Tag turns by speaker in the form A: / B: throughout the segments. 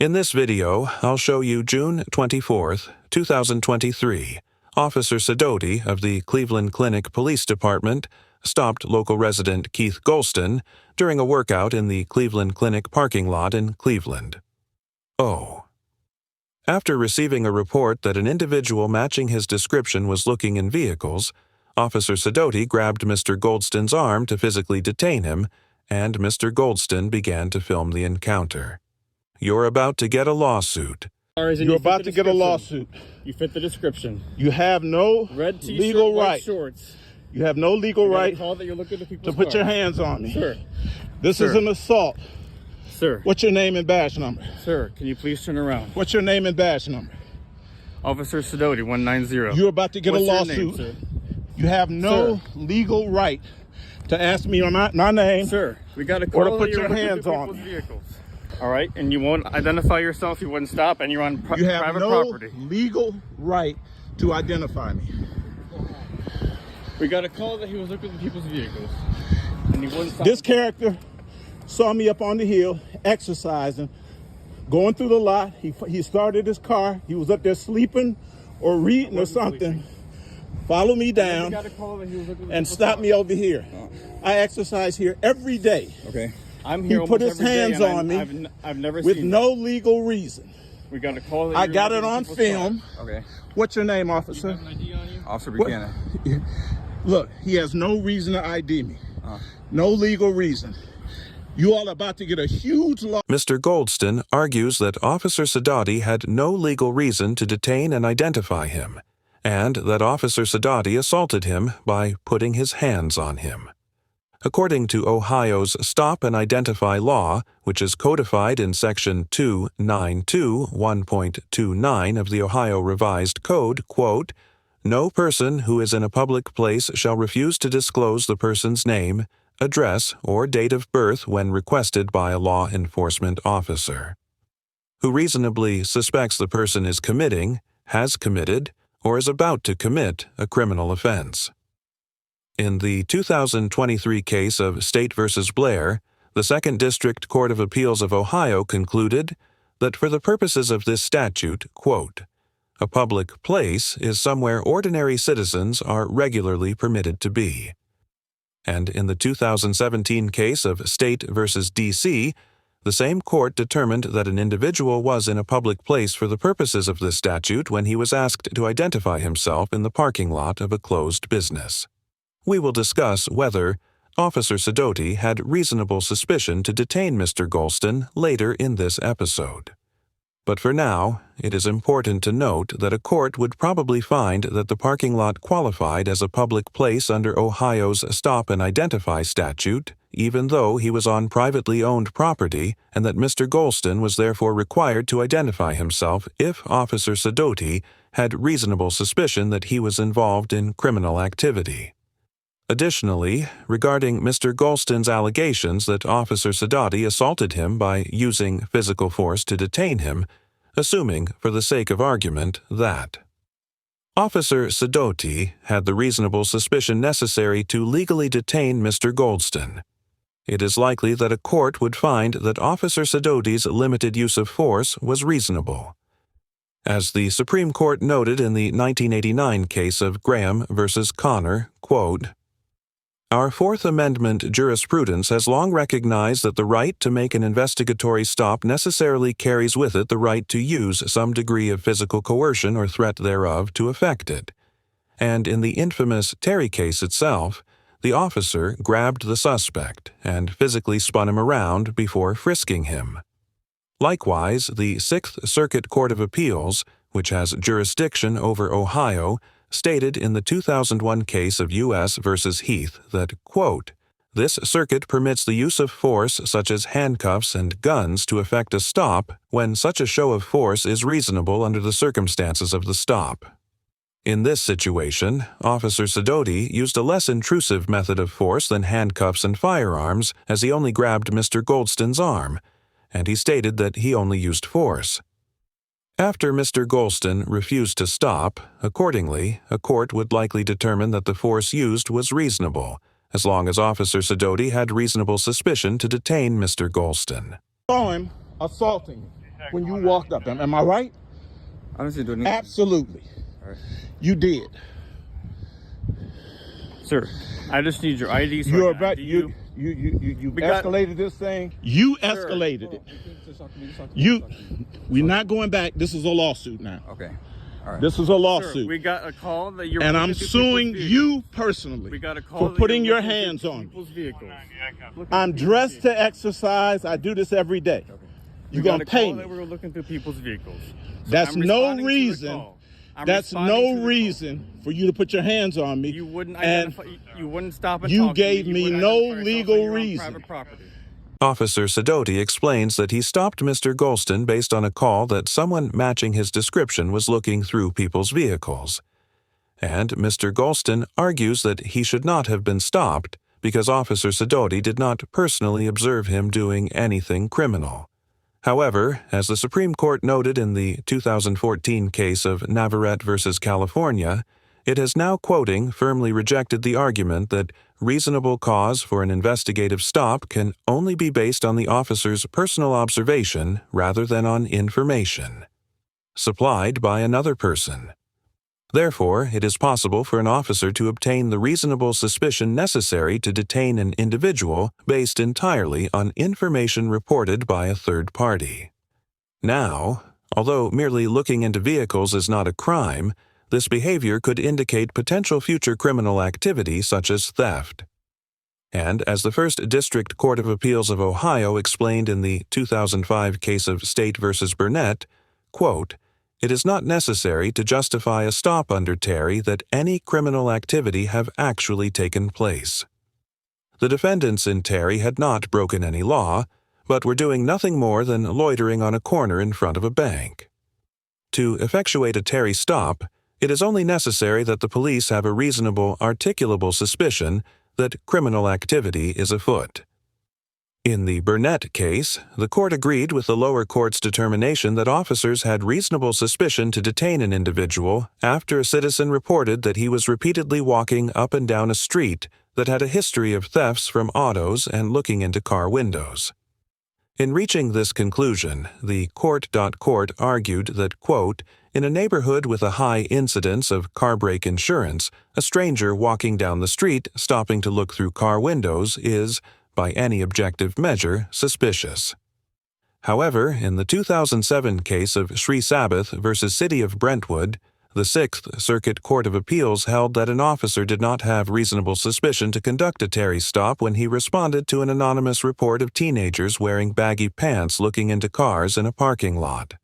A: In this video, I'll show you June 24th, 2023. Officer Sidoti of the Cleveland Clinic Police Department stopped local resident Keith Golston during a workout in the Cleveland Clinic parking lot in Cleveland. After receiving a report that an individual matching his description was looking in vehicles, Officer Sidoti grabbed Mr. Golston's arm to physically detain him, and Mr. Golston began to film the encounter. You're about to get a lawsuit.
B: You're about to get a lawsuit.
C: You fit the description.
B: You have no
C: Red t-shirt,
B: legal
C: white
B: right.
C: shorts.
B: You have no legal right
C: Call that you're looking at
B: to put your hands on me.
C: Sir.
B: This is an assault.
C: Sir.
B: What's your name and badge number?
C: Sir, can you please turn around?
B: What's your name and badge number?
C: Officer Sidoti, 190.
B: You're about to get
C: What's
B: a lawsuit.
C: Your name, sir?
B: You have no legal right to ask me my name.
C: Sir, we got to call
B: or to put
C: that
B: your
C: you're
B: hands
C: looking at
B: on
C: people's
B: me.
C: vehicles. All right, and you won't identify yourself, you wouldn't stop, and you're on
B: You have
C: private
B: no
C: property.
B: legal right to identify me.
C: We got a call that he was looking at people's vehicles, and he wouldn't stop.
B: This character saw me up on the hill exercising, going through the lot. He started his car. He was up there sleeping or reading or something. Follow me down and stop me over here. I exercise here every day.
C: Okay. I'm here.
B: He put his hands on me
C: I've never
B: with
C: seen
B: no legal reason.
C: We got a call that
B: I got it on film.
D: Okay.
B: What's your name, officer?
C: You have an ID on you?
D: Officer Buchanan.
B: Look, he has no reason to ID me. No legal reason. You all about to get a huge law.
A: Mr. Golston argues that Officer Sidoti had no legal reason to detain and identify him, and that Officer Sidoti assaulted him by putting his hands on him. According to Ohio's Stop and Identify law, which is codified in Section 292(1.29) of the Ohio Revised Code, quote, "No person who is in a public place shall refuse to disclose the person's name, address, or date of birth when requested by a law enforcement officer, who reasonably suspects the person is committing, has committed, or is about to commit a criminal offense." In the 2023 case of State v. Blair, the 2nd District Court of Appeals of Ohio concluded that for the purposes of this statute, quote, "A public place is somewhere ordinary citizens are regularly permitted to be." And in the 2017 case of State v. D.C., the same court determined that an individual was in a public place for the purposes of this statute when he was asked to identify himself in the parking lot of a closed business. We will discuss whether Officer Sidoti had reasonable suspicion to detain Mr. Golston later in this episode. But for now, it is important to note that a court would probably find that the parking lot qualified as a public place under Ohio's Stop and Identify statute, even though he was on privately owned property, and that Mr. Golston was therefore required to identify himself if Officer Sidoti had reasonable suspicion that he was involved in criminal activity. Additionally, regarding Mr. Golston's allegations that Officer Sidoti assaulted him by using physical force to detain him, assuming, for the sake of argument, that Officer Sidoti had the reasonable suspicion necessary to legally detain Mr. Golston, it is likely that a court would find that Officer Sidoti's limited use of force was reasonable. As the Supreme Court noted in the 1989 case of Graham v. Connor, quote, "Our Fourth Amendment jurisprudence has long recognized that the right to make an investigatory stop necessarily carries with it the right to use some degree of physical coercion or threat thereof to effect it. And in the infamous Terry case itself, the officer grabbed the suspect and physically spun him around before frisking him. Likewise, the Sixth Circuit Court of Appeals, which has jurisdiction over Ohio, stated in the 2001 case of U.S. v. Heath that, quote, "This circuit permits the use of force such as handcuffs and guns to effect a stop when such a show of force is reasonable under the circumstances of the stop." In this situation, Officer Sidoti used a less intrusive method of force than handcuffs and firearms, as he only grabbed Mr. Golston's arm, and he stated that he only used force. After Mr. Golston refused to stop, accordingly, a court would likely determine that the force used was reasonable, as long as Officer Sidoti had reasonable suspicion to detain Mr. Golston.
B: Saw him assaulting. when you walked up. Am I right?
C: I don't see you doing anything.
B: Absolutely.
C: All right.
B: You did.
C: Sir, I just need your ID. So
B: You're
C: I can
B: about
C: ID
B: you
C: We got-
B: escalated this thing. You
C: Sir,
B: escalated it.
C: Just talk to me, just talk to me,
B: You.
C: just talk to me.
B: We're not going back. This is a lawsuit now.
C: Okay. All right.
B: This is a
C: Sir,
B: lawsuit.
C: we got a call that you're
B: And
C: looking
B: I'm
C: through
B: suing
C: people's
B: you
C: vehicles.
B: personally
C: We got a call
B: for
C: that
B: putting
C: you're
B: your
C: looking
B: hands
C: through
B: on me.
C: people's vehicles.
B: I'm dressed to exercise. I do this every day. You're
C: We got
B: going
C: a
B: to pay
C: call that we
B: me.
C: were looking through people's vehicles. So
B: That's
C: I'm
B: no
C: responding to the
B: reason.
C: call. I'm
B: That's
C: responding to
B: no
C: the call.
B: reason for you to put your hands on me.
C: You wouldn't
B: and
C: identify. You wouldn't stop and
B: you
C: talk to
B: gave
C: me.
B: me
C: wouldn't
B: no
C: identify yourself
B: legal
C: when you're on
B: reason.
C: private property.
A: Officer Sidoti explains that he stopped Mr. Golston based on a call that someone matching his description was looking through people's vehicles. And Mr. Golston argues that he should not have been stopped because Officer Sidoti did not personally observe him doing anything criminal. However, as the Supreme Court noted in the 2014 case of Navarrete versus California, it has now, quoting, firmly rejected the argument that reasonable cause for an investigative stop can only be based on the officer's personal observation rather than on information supplied by another person. Therefore, it is possible for an officer to obtain the reasonable suspicion necessary to detain an individual based entirely on information reported by a third party. Now, although merely looking into vehicles is not a crime, this behavior could indicate potential future criminal activity such as theft. And as the First District Court of Appeals of Ohio explained in the 2005 case of State v. Burnett, quote, "It is not necessary to justify a stop under Terry that any criminal activity have actually taken place." The defendants in Terry had not broken any law, but were doing nothing more than loitering on a corner in front of a bank. To effectuate a Terry stop, it is only necessary that the police have a reasonable, articulable suspicion that criminal activity is afoot. In the Burnett case, the court agreed with the lower court's determination that officers had reasonable suspicion to detain an individual after a citizen reported that he was repeatedly walking up and down a street that had a history of thefts from autos and looking into car windows. In reaching this conclusion, the court argued that, quote, "In a neighborhood with a high incidence of car brake insurance, a stranger walking down the street stopping to look through car windows is, by any objective measure, suspicious." However, in the 2007 case of Sri Sabbath versus City of Brentwood, the Sixth Circuit Court of Appeals held that an officer did not have reasonable suspicion to conduct a Terry stop when he responded to an anonymous report of teenagers wearing baggy pants looking into cars in a parking lot.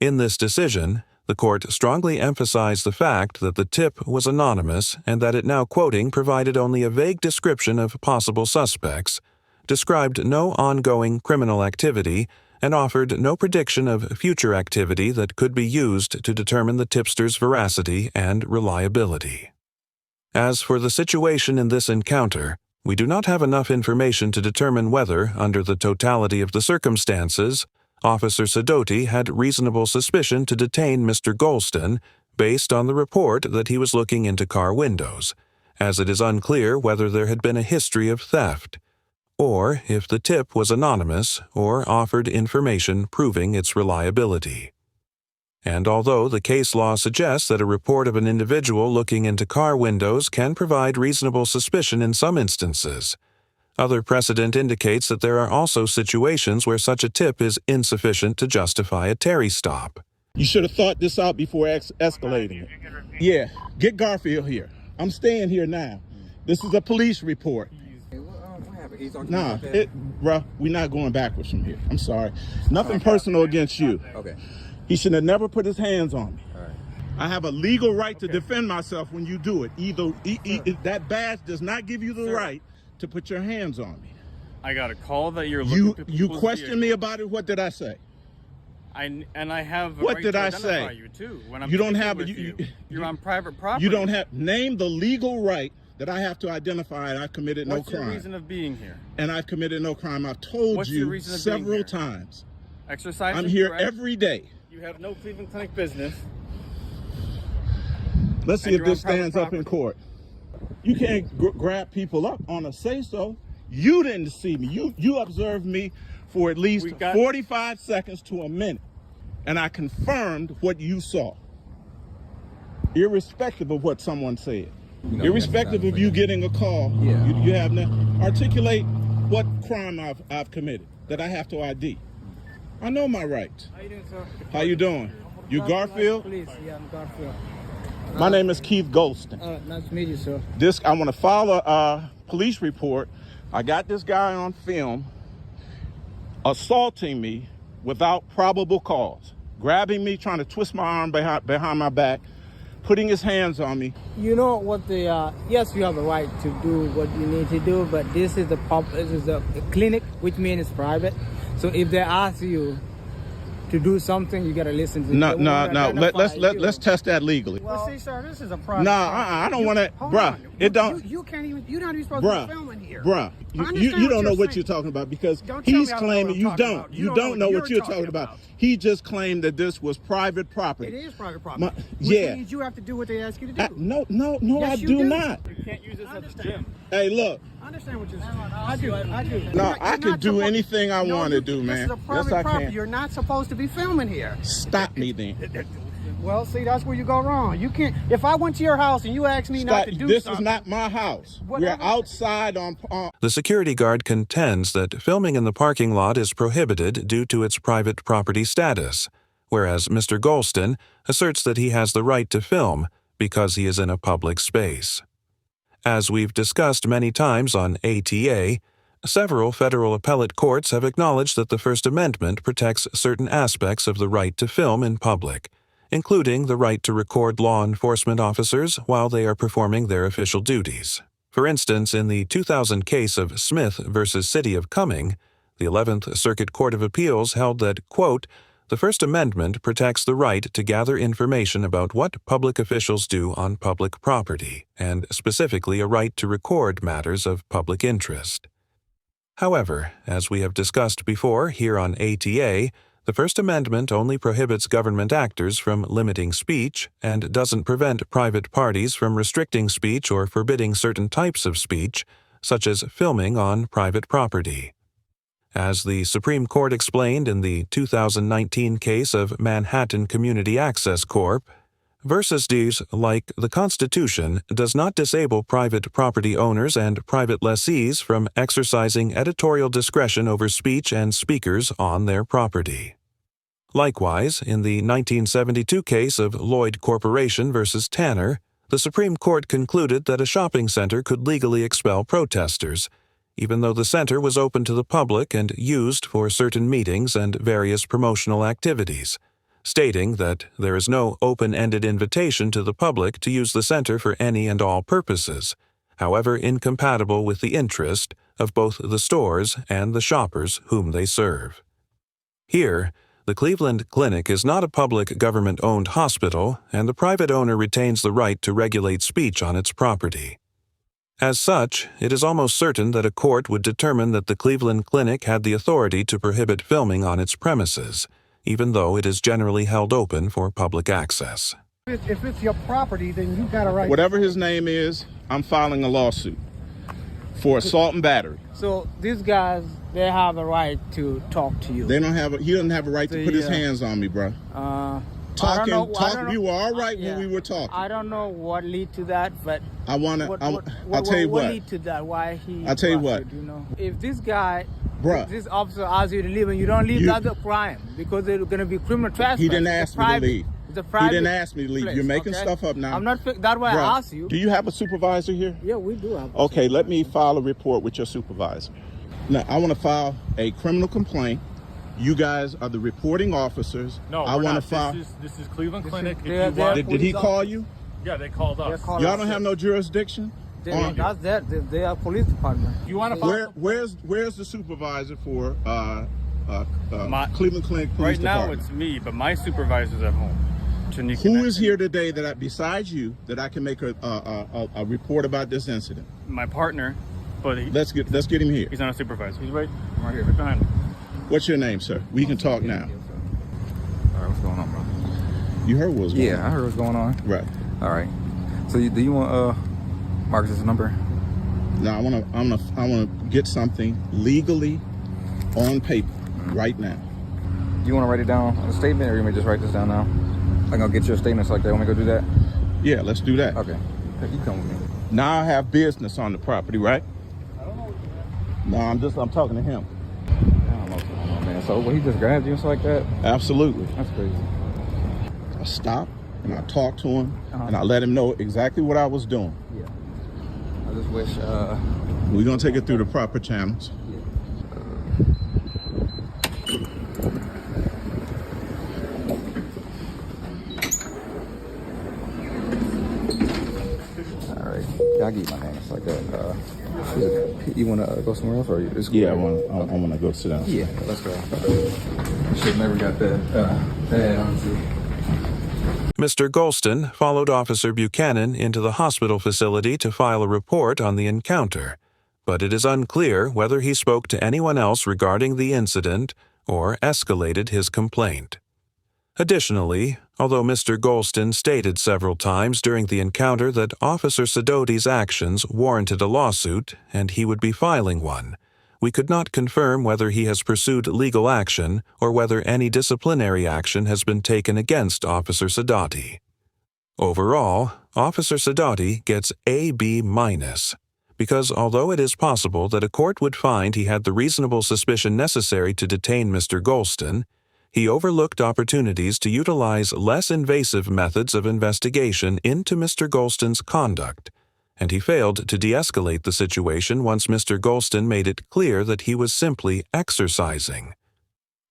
A: In this decision, the court strongly emphasized the fact that the tip was anonymous and that it, now quoting, provided only a vague description of possible suspects, described no ongoing criminal activity, and offered no prediction of future activity that could be used to determine the tipster's veracity and reliability. As for the situation in this encounter, we do not have enough information to determine whether, under the totality of the circumstances, Officer Sidoti had reasonable suspicion to detain Mr. Golston based on the report that he was looking into car windows, as it is unclear whether there had been a history of theft, or if the tip was anonymous or offered information proving its reliability. And although the case law suggests that a report of an individual looking into car windows can provide reasonable suspicion in some instances, other precedent indicates that there are also situations where such a tip is insufficient to justify a Terry stop.
B: You should have thought this out before escalating it. Yeah, get Garfield here. I'm staying here now. This is a police report. Nah, bruh, we're not going backwards from here. I'm sorry. Nothing personal against you.
C: Okay.
B: He should have never put his hands on me.
C: All right.
B: I have a legal right to defend myself when you do it. Either that badge does not give you the right to put your hands on me.
C: I got a call that you're looking through
B: You
C: people's
B: questioned me
C: vehicles.
B: about it. What did I say?
C: I have a
B: What
C: right
B: did
C: to
B: I
C: identify
B: say?
C: you too. When I'm
B: You don't
C: speaking
B: have
C: with
B: you.
C: You're on private property.
B: You don't have name the legal right that I have to identify, and I've committed no
C: What's your
B: crime.
C: reason of being here?
B: And I've committed no crime. I've told
C: What's your
B: you
C: reason of being
B: several
C: here?
B: times.
C: Exercising.
B: I'm here
C: correct?
B: every day.
C: You have no Cleveland Clinic business.
B: Let's see
C: And
B: if
C: you're on
B: this stands
C: private
B: up in court. You can't grab people up on a say-so. You didn't see me. You observed me for at least
C: We got-
B: 45 seconds to a minute, and I confirmed what you saw, irrespective of what someone said. Irrespective of you getting a call, you have to articulate what crime I've committed that I have to ID. I know my rights.
D: How you doing, sir?
B: How you doing? You Garfield?
D: Police. Yeah, I'm Garfield.
B: My name is Keith Golston.
D: Nice to meet you, sir.
B: I want to file a police report. I got this guy on film assaulting me without probable cause, grabbing me, trying to twist my arm behind my back, putting his hands on me.
D: You know what the yes, you have a right to do what you need to do, but this is a clinic, which means it's private. So if they ask you to do something, you gotta listen to.
B: No. Let's test that legally.
E: Well, see, sir, this is a private.
B: No, I don't want to,
E: Hold
B: bruh.
E: on.
B: It don't,
E: You can't even. You're not even supposed to be filming here.
B: bruh.
E: I understand
B: You don't know
E: you're
B: what
E: saying.
B: you're talking about because
E: Don't tell me
B: he's
E: I don't know what
B: claiming
E: I'm
B: you
E: talking
B: don't.
E: about.
B: You don't know what you're talking about. He just claimed that this was private property.
E: It is private property.
B: My-
E: Which
B: yeah.
E: means you have to do what they ask you to do.
B: No,
E: Yes,
B: I
E: you
B: do
E: do.
B: not.
C: You can't use this
E: I
C: as a
E: understand.
C: gym.
B: Hey, look.
E: I understand what you're saying. I do. I do.
B: No,
E: You're
B: I
E: not
B: can do
E: supposed-
B: anything I
E: No,
B: want to
E: you-
B: do, man.
E: This is a private
B: Yes, I
E: property.
B: can.
E: You're not supposed to be filming here.
B: Stop me then.
E: Well, see, that's where you go wrong. You can't. If I went to your house and you asked me not to do
B: This
E: something,
B: is not my house.
E: Whatever.
B: We're outside on.
A: The security guard contends that filming in the parking lot is prohibited due to its private property status, whereas Mr. Golston asserts that he has the right to film because he is in a public space. As we've discussed many times on ATA, several federal appellate courts have acknowledged that the First Amendment protects certain aspects of the right to film in public, including the right to record law enforcement officers while they are performing their official duties. For instance, in the 2000 case of Smith versus City of Cumming, the 11th Circuit Court of Appeals held that, quote, the First Amendment protects the right to gather information about what public officials do on public property, and specifically a right to record matters of public interest. However, as we have discussed before here on ATA, the First Amendment only prohibits government actors from limiting speech and doesn't prevent private parties from restricting speech or forbidding certain types of speech, such as filming on private property. As the Supreme Court explained in the 2019 case of Manhattan Community Access Corp., versus D's, like the Constitution, does not disable private property owners and private lessees from exercising editorial discretion over speech and speakers on their property. Likewise, in the 1972 case of Lloyd Corporation versus Tanner, the Supreme Court concluded that a shopping center could legally expel protesters, even though the center was open to the public and used for certain meetings and various promotional activities, stating that there is no open-ended invitation to the public to use the center for any and all purposes, however incompatible with the interest of both the stores and the shoppers whom they serve. Here, the Cleveland Clinic is not a public government-owned hospital, and the private owner retains the right to regulate speech on its property. As such, it is almost certain that a court would determine that the Cleveland Clinic had the authority to prohibit filming on its premises, even though it is generally held open for public access.
E: if it's your property, then you got a right.
B: Whatever his name is, I'm filing a lawsuit for assault and battery.
D: So these guys, they have a right to talk to you.
B: He doesn't have a right to put his hands on me, bro.
D: I don't know.
B: We were all right
D: Yeah.
B: when we were talking.
D: I don't know what lead to that, but
B: I'll tell you
D: what
B: what.
D: lead to that? Why he?
B: I'll tell you
D: busted,
B: what.
D: You know, if this guy,
B: Bruh.
D: if this officer asks you to leave and you don't leave,
B: You-
D: that's a crime because they're going to be criminal trespass.
B: He didn't
D: It's
B: ask me to
D: private-
B: leave.
D: It's a
B: He
D: private
B: didn't ask me to leave.
D: place,
B: You're making
D: okay?
B: stuff up now.
D: I'm not. That's why
B: Bruh,
D: I asked you.
B: Do you have a supervisor here?
D: Yeah, we do have.
B: Okay, let me file a report with your supervisor. Now, I want to file a criminal complaint. You guys are the reporting officers.
F: No,
B: I
F: we're
B: want
F: not.
B: to file.
F: This is Cleveland Clinic. If
D: they're-
F: you
D: they're-
F: want,
B: Did he
D: police
B: call you?
F: yeah, they called
D: They're
F: us.
D: calling
B: Y'all
D: us.
B: don't have no jurisdiction? on-
D: That's that. They are police department.
F: You want to file?
B: Where's the supervisor for
C: My-
B: Cleveland Clinic Police
C: Right now
B: Department?
C: it's me, but my supervisor's at home. Tanika
B: Who
C: Nett.
B: is here today besides you that I can make a report about this incident?
C: My partner, but
B: Let's get him here.
C: he's not a supervisor. He's right here, right behind me.
B: What's your name, sir? We can talk now.
G: All right, what's going on, bro?
B: You heard what was going
G: Yeah, I
B: on.
G: heard what's going on.
B: Right.
G: All right. So do you want Marcus's number?
B: Now I want to get something legally on paper. right now.
G: Do you want to write it down on a statement, or you may just write this down now? I'm gonna get your statements like that. Want me to go do that?
B: Yeah, let's do that.
G: Okay. You come with me.
B: Now I have business on the property, right? No, I'm talking to him.
G: I don't know what's going on, man. So, he just grabbed you and stuff like that?
B: Absolutely.
G: That's crazy.
B: I stopped and I talked to him
G: Uh-huh.
B: and I let him know exactly what I was doing.
G: Yeah. I just wish,
B: We're gonna take it through the proper channels.
G: all right. Yeah, I'll give you my name. It's like that. You want to go somewhere else, or you just
B: Yeah, I want to go sit down.
G: Yeah, let's go. Should never got that honestly.
A: Mr. Golston followed Officer Buchanan into the hospital facility to file a report on the encounter, but it is unclear whether he spoke to anyone else regarding the incident or escalated his complaint. Additionally, although Mr. Golston stated several times during the encounter that Officer Sidoti's actions warranted a lawsuit and he would be filing one, we could not confirm whether he has pursued legal action or whether any disciplinary action has been taken against Officer Sidoti. Overall, Officer Sidoti gets a B-, because although it is possible that a court would find he had the reasonable suspicion necessary to detain Mr. Golston, he overlooked opportunities to utilize less invasive methods of investigation into Mr. Golston's conduct, and he failed to de-escalate the situation once Mr. Golston made it clear that he was simply exercising.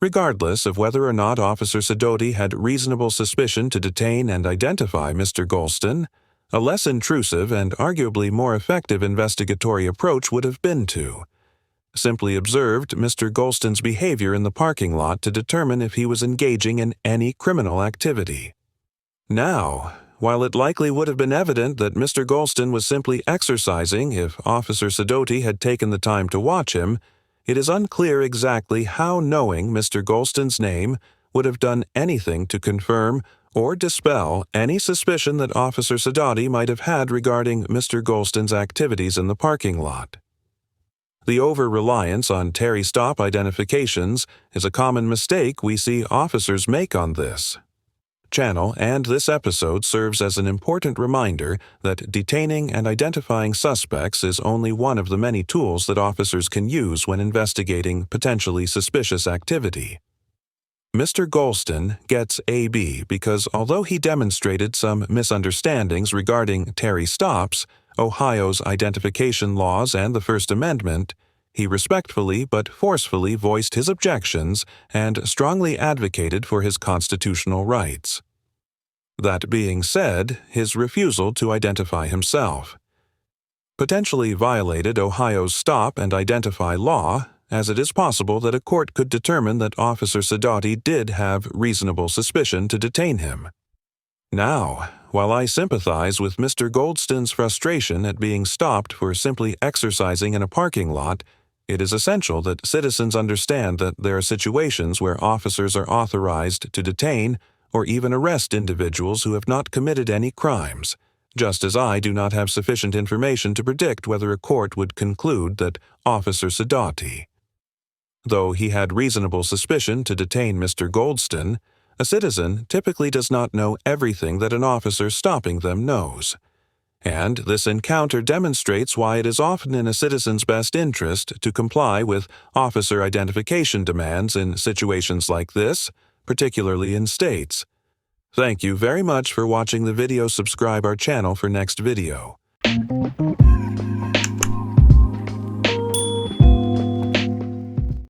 A: Regardless of whether or not Officer Sidoti had reasonable suspicion to detain and identify Mr. Golston, a less intrusive and arguably more effective investigatory approach would have been to simply observed Mr. Golston's behavior in the parking lot to determine if he was engaging in any criminal activity. Now, while it likely would have been evident that Mr. Golston was simply exercising if Officer Sidoti had taken the time to watch him, it is unclear exactly how knowing Mr. Golston's name would have done anything to confirm or dispel any suspicion that Officer Sidoti might have had regarding Mr. Golston's activities in the parking lot. The over-reliance on Terry stop identifications is a common mistake we see officers make on this channel, and this episode serves as an important reminder that detaining and identifying suspects is only one of the many tools that officers can use when investigating potentially suspicious activity. Mr. Golston gets AB because although he demonstrated some misunderstandings regarding Terry stops, Ohio's identification laws, and the First Amendment, he respectfully but forcefully voiced his objections and strongly advocated for his constitutional rights. That being said, his refusal to identify himself potentially violated Ohio's stop and identify law, as it is possible that a court could determine that Officer Sidoti did have reasonable suspicion to detain him. Now, while I sympathize with Mr. Golston's frustration at being stopped for simply exercising in a parking lot, it is essential that citizens understand that there are situations where officers are authorized to detain or even arrest individuals who have not committed any crimes, just as I do not have sufficient information to predict whether a court would conclude that Officer Sidoti, though he had reasonable suspicion to detain Mr. Golston, a citizen typically does not know everything that an officer stopping them knows. And this encounter demonstrates why it is often in a citizen's best interest to comply with officer identification demands in situations like this, particularly in states. Thank you very much for watching the video. Subscribe our channel for next video.